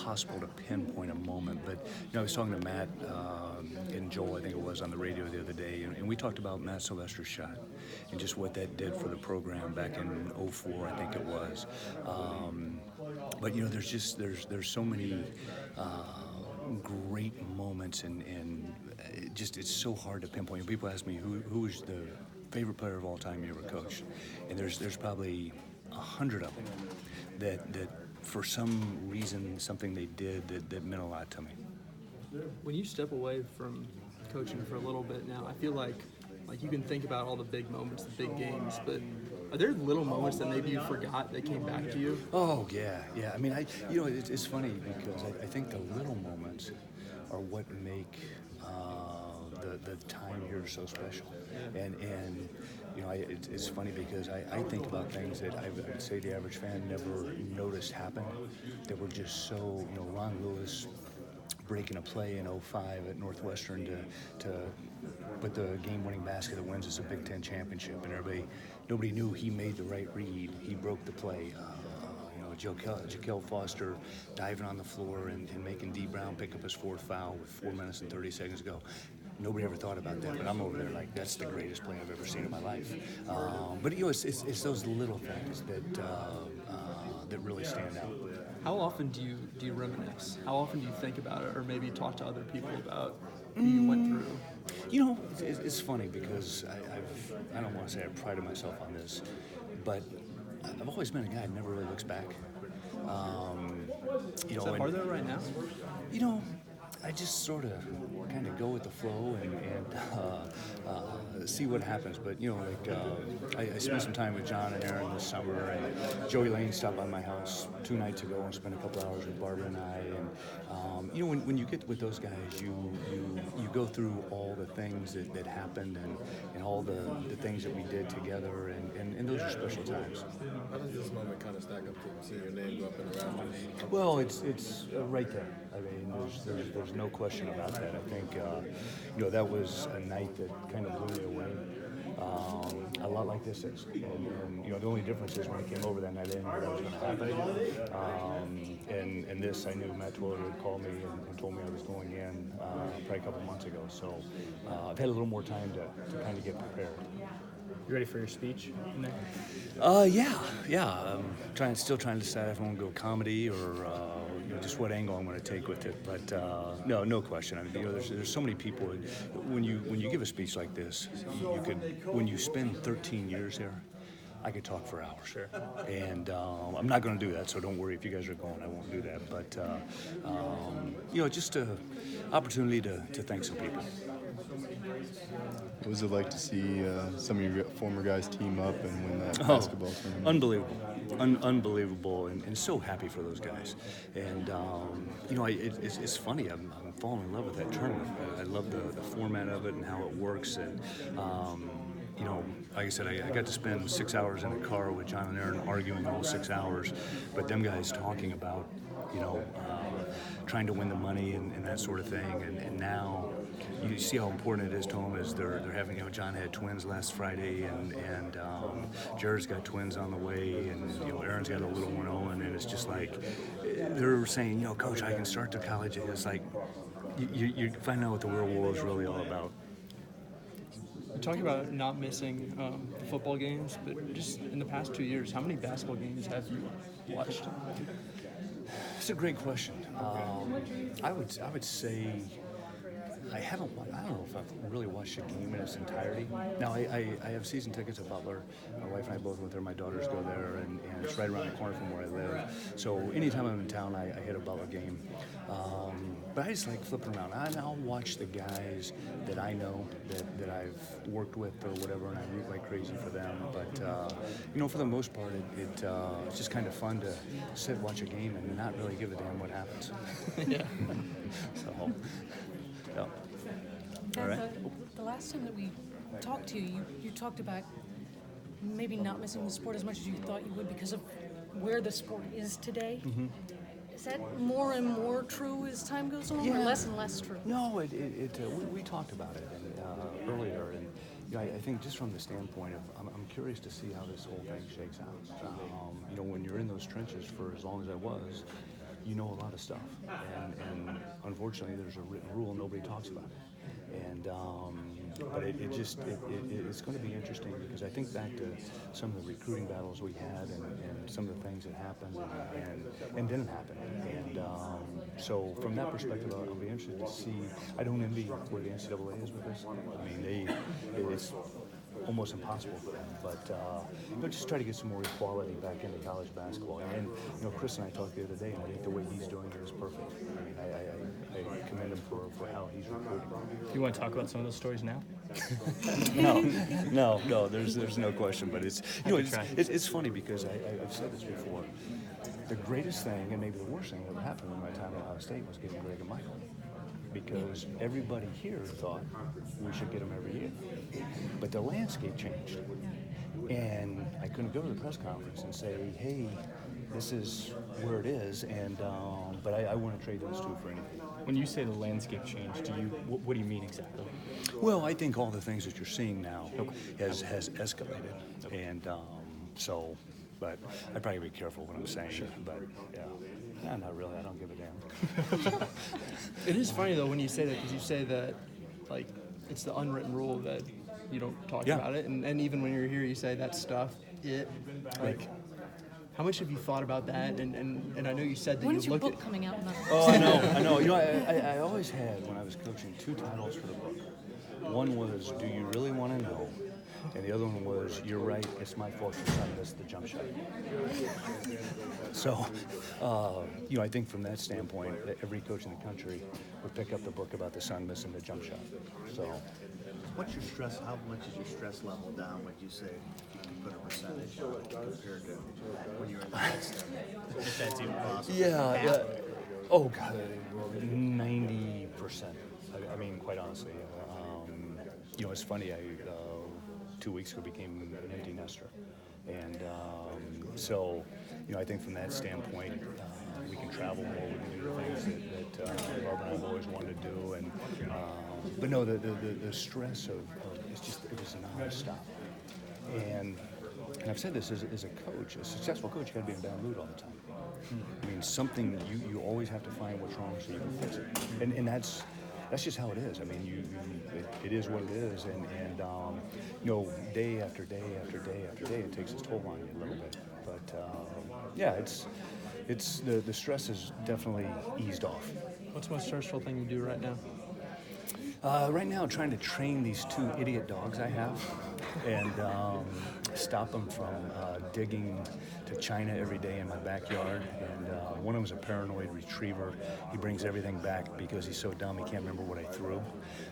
impossible to pinpoint a moment. But I was talking to Matt and Joel, I think it was, on the radio the other day, and we talked about Matt Sylvester's shot and just what that did for the program back in '04, I think it was. But there's so many great moments, and it's so hard to pinpoint. People ask me who is the favorite player of all time you ever coached, and there's probably 100 of them that for some reason, something they did that meant a lot to me. When you step away from coaching for a little bit now, I feel like you can think about all the big moments, the big games, but are there little moments that maybe you forgot that came back to you? Oh yeah. I mean, it's funny because I think the little moments are what make the time here so special. And it's funny because I think about things that I would say the average fan never noticed happen, that were just so, Ron Lewis breaking a play in '05 at Northwestern to put the game-winning basket that wins us a Big Ten championship, and nobody knew he made the right read. He broke the play. Jaquel Foster diving on the floor and making D. Brown pick up his fourth foul with 4 minutes and 30 seconds to go. Nobody ever thought about that, but I'm over there like, that's the greatest play I've ever seen in my life. But it's those little things that really stand out. How often do you reminisce? How often do you think about it, or maybe talk to other people about who you went through? It's funny because I don't want to say I prided myself on this, but I've always been a guy that never really looks back. Is that hard though right now? I just sort of kind of go with the flow and see what happens. But I spent some time with John and Aaron this summer, and Joey Lane stopped by my house 2 nights ago and spent a couple hours with Barbara and I. And when you get with those guys, you go through all the things that happened and all the things that we did together, and those are special times. How does this moment kind of stack up to seeing your name go up in the rafters? Well, it's right there. I mean, there's no question about that. I think that was a night that kind of blew me away. A lot like this is, and the only difference is when I came over that night, I didn't know what was going to happen. And this, I knew Matt Twiller had called me and told me I was going in probably a couple months ago. So I've had a little more time to kind of get prepared. You ready for your speech? Yeah. I'm still trying to decide if I want to go comedy or just what angle I'm going to take with it. But no question. I mean, there's so many people. When you give a speech like this, you could, when you spend 13 years there, I could talk for hours. Sure. And I'm not going to do that, so don't worry if you guys are going. I won't do that. But just an opportunity to thank some people. What was it like to see some of your former guys team up and win that basketball tournament? Unbelievable, and so happy for those guys. And it's funny. I'm falling in love with that tournament. I love the format of it and how it works. And like I said, I got to spend 6 hours in a car with John and Aaron arguing all 6 hours, but them guys talking about trying to win the money and that sort of thing. And now you see how important it is to them as they're having, John had twins last Friday, and Jared's got twins on the way, and Aaron's got a little one, Owen, and it's just like they're saying, Coach, I can start to college. And it's like you find out what the real world is really all about. You talk about not missing the football games, but just in the past 2 years, how many basketball games have you watched? That's a great question. I would say I don't know if I've really watched a game in its entirety. Now, I have season tickets at Butler. My wife and I both went there. My daughters go there, and it's right around the corner from where I live. So anytime I'm in town, I hit a Butler game. But I just like flipping around. I'll watch the guys that I know, that I've worked with or whatever, and I root like crazy for them. But, for the most part, it's just kind of fun to sit, watch a game, and not really give a damn what happens. Yeah. So, yeah. All right. The last time that we talked to you, you talked about maybe not missing the sport as much as you thought you would because of where the sport is today. Mm-hmm. Is that more and more true as time goes on, or less and less true? No, we talked about it earlier, and I think just from the standpoint of I'm curious to see how this whole thing shakes out. When you're in those trenches for as long as I was, you know a lot of stuff, and unfortunately, there's a written rule nobody talks about it. And but it's going to be interesting because I think back to some of the recruiting battles we had and some of the things that happened and didn't happen. And so from that perspective, I'll be interested to see. I don't envy where the NCAA is with this. I mean, it's almost impossible for them, but just try to get some more equality back into college basketball. And Chris and I talked the other day, and I think the way he's doing it is perfect. I mean, I commend him for how he's recruiting. Do you want to talk about some of those stories now? No. There's no question. But it's funny because I've said this before. The greatest thing, and maybe the worst thing that ever happened in my time at Ohio State was getting Greg and Michael. Because everybody here thought we should get them every year. But the landscape changed. And I couldn't go to the press conference and say, hey, this is where it is, and but I want to trade those two for anything. When you say the landscape changed, what do you mean exactly? Well, I think all the things that you're seeing now has escalated. Okay. And so, but I probably be careful what I'm saying. Sure. But yeah, not really. I don't give a damn. It is funny though when you say that, because you say that like it's the unwritten rule that you don't talk about it, and even when you're here, you say that stuff. Like, how much have you thought about that? And I know you said that When you is your looked book at. coming out? Oh, I know. I always had, when I was coaching, two titles for the book. One was, do you really want to know? And the other one was, you're right, it's my fault your son missed the jump shot. So, I think from that standpoint, every coach in the country would pick up the book about the son missing the jump shot. So, what's your stress? How much is your stress level down? Would you say if you could put a percentage on it compared to when you were in the midst of it, if that's even possible? Yeah. Oh God, 90%. I mean, quite honestly, it's funny. I 2 weeks ago became an empty nester, and so I think from that standpoint, we can travel more. We can do the things that Barbara and I have always wanted to do, and but no, the stress of it was nonstop, and I've said this as a coach, a successful coach, you got to be in a bad mood all the time. I mean, something you always have to find what's wrong so you can fix it, and that's just how it is. I mean, it is what it is, and day after day after day after day, it takes its toll on you a little bit. But it's the stress has definitely eased off. What's the most stressful thing you do right now? Right now, trying to train these two idiot dogs I have, and stop them from digging to China every day in my backyard. And one of them is a paranoid retriever. He brings everything back because he's so dumb he can't remember what I threw.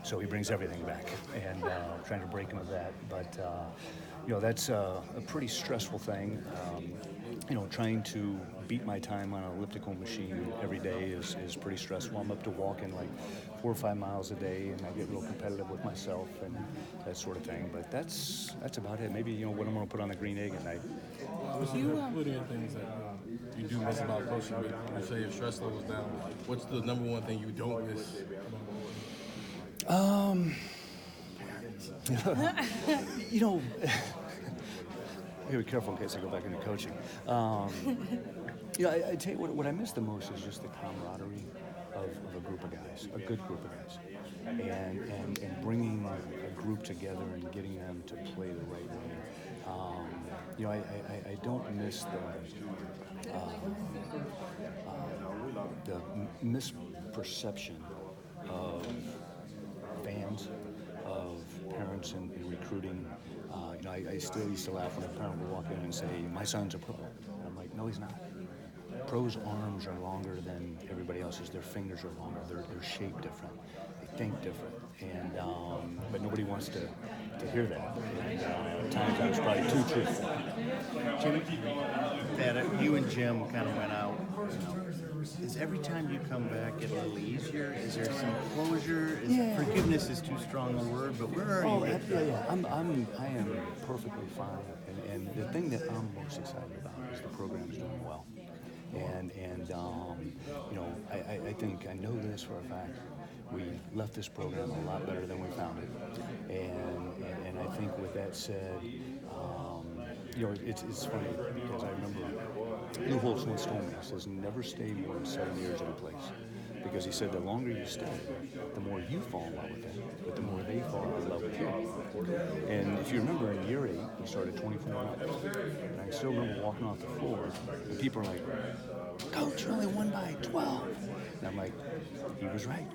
So he brings everything back, and trying to break him of that. But that's a pretty stressful thing. Trying to beat my time on an elliptical machine every day is pretty stressful. I'm up to walking like 4 or 5 miles a day, and I get real competitive with myself and that sort of thing. But that's about it. Maybe what I'm going to put on the green egg at night. What are the things that you do miss about coaching? You say your stress level's down. What's the number one thing you don't miss? Be careful in case I go back into coaching. I tell you what I miss the most is just the camaraderie of a group of guys, a good group of guys, and bringing a group together and getting them to play the right way. I don't miss the misperception of fans, of parents in recruiting. I still used to laugh when a parent would walk in and say, my son's a pro. And I'm like, no, he's not. Pros' arms are longer than everybody else's. Their fingers are longer. They're shaped different. They think different. And but nobody wants to hear that. And at times I was probably too truthful. Jimmy, that you and Jim kind of went out. Is every time you come back it a little easier? Is there some closure? Forgiveness is too strong a word, but where are you? Yeah. I am perfectly fine. And the thing that I'm most excited about is the program's doing well. And I think I know this for a fact. We left this program a lot better than we found it. And I think with that said, it's funny because I remember Lou Holtz once told me, he says, never stay more than 7 years at a place. Because he said the longer you stay, the more you fall in love with them, but the more they fall in love with you. And if you remember in year 8, we started 24-0. And I still remember walking off the floor, and people are like, Coach, you only won by 12. And I'm like, he was right.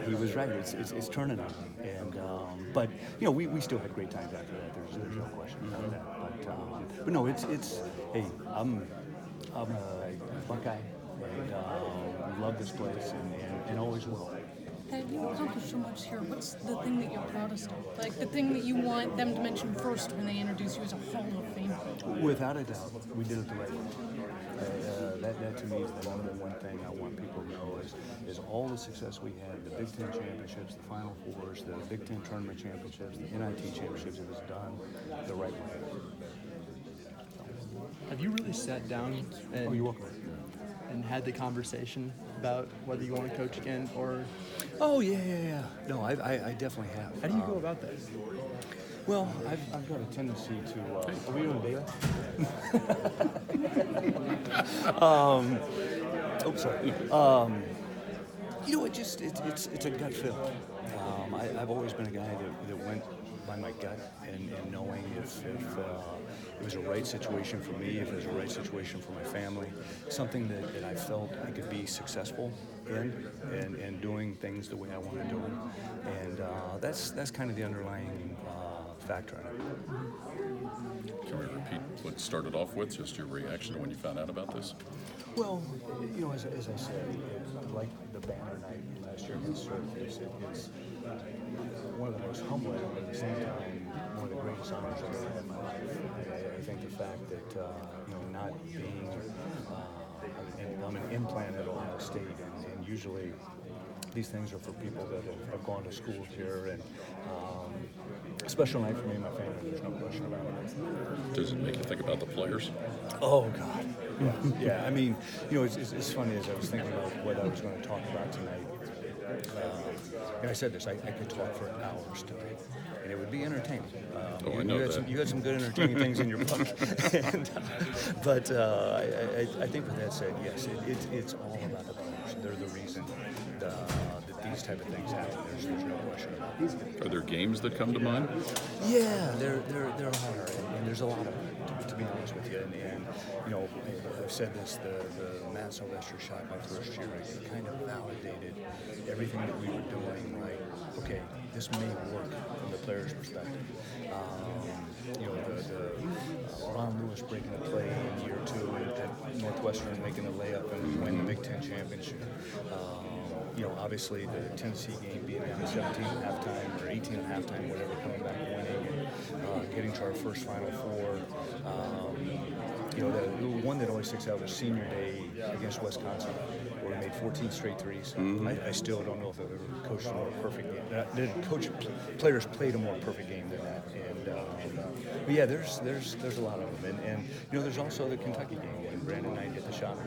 He was right. It's turning on. And but we still had great times after that. There's no question about that. But no, it's hey, I'm a Buckeye and love this place and always will. You accomplished so much here. What's the thing that you're proudest of? Like the thing that you want them to mention first when they introduce you as a Hall of Famer? Without a doubt, we did it the right way. That to me is the number one thing I want people to know is all the success we had, the Big Ten championships, the Final Fours, the Big Ten tournament championships, the NIT championships, it was done the right way. Have you really sat down and, You're welcome. and had the conversation about whether you want to coach again, or Oh, yeah. No, I definitely have. how do you go about that? Well, I've got a tendency to. Are we doing data? Sorry. It's a gut feel. I've always been a guy that went by my gut and knowing if it was a right situation for me, if it was a right situation for my family, something that I felt I could be successful in and doing things the way I want to do them. And that's kind of the underlying factor in it. Can we repeat what started off with, just your reaction to when you found out about this? Well, as I said, like the banner night last year against Syracuse, it's one of the most humbling, but at the same time, one of the greatest honors I've ever had in my life. I think the fact that, not being, I'm an implant at Ohio State, and usually these things are for people that have gone to school here, and a special night for me and my family, there's no question about it. Does it make you think about the players? Oh, God. Yeah. I mean, it's funny as I was thinking about what I was going to talk about tonight. And I said this, I could talk for hours tonight, and it would be entertaining. I know that. You had some good entertaining things in your book. But I think with that said, yes, it's all about the players. They're the reason that these type of things happen. There's no question about it. Are there games that come to mind? Yeah, there are, and there's a lot of them, to be honest with you. And I've said this, the Matt Sylvester shot my first year, it kind of validated everything that we were doing. Like, okay, this may work from the player's perspective. Ron Lewis breaking a play in year 2 at Northwestern, making a layup and win the Big Ten championship. Obviously the Tennessee game being down 17 at halftime or 18 at halftime, whatever, coming back winning and getting to our first Final Four. The one that always sticks out was senior day against Wisconsin, where we made 14 straight threes. I still don't know if I've ever coached a more perfect game. Players played a more perfect game than that. But yeah, there's a lot of them, and there's also the Kentucky game when Brandon Knight hit the shot.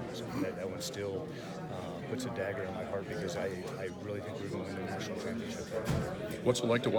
That one still puts a dagger in my heart because I really think we're going to win the national championship. What's it like to watch?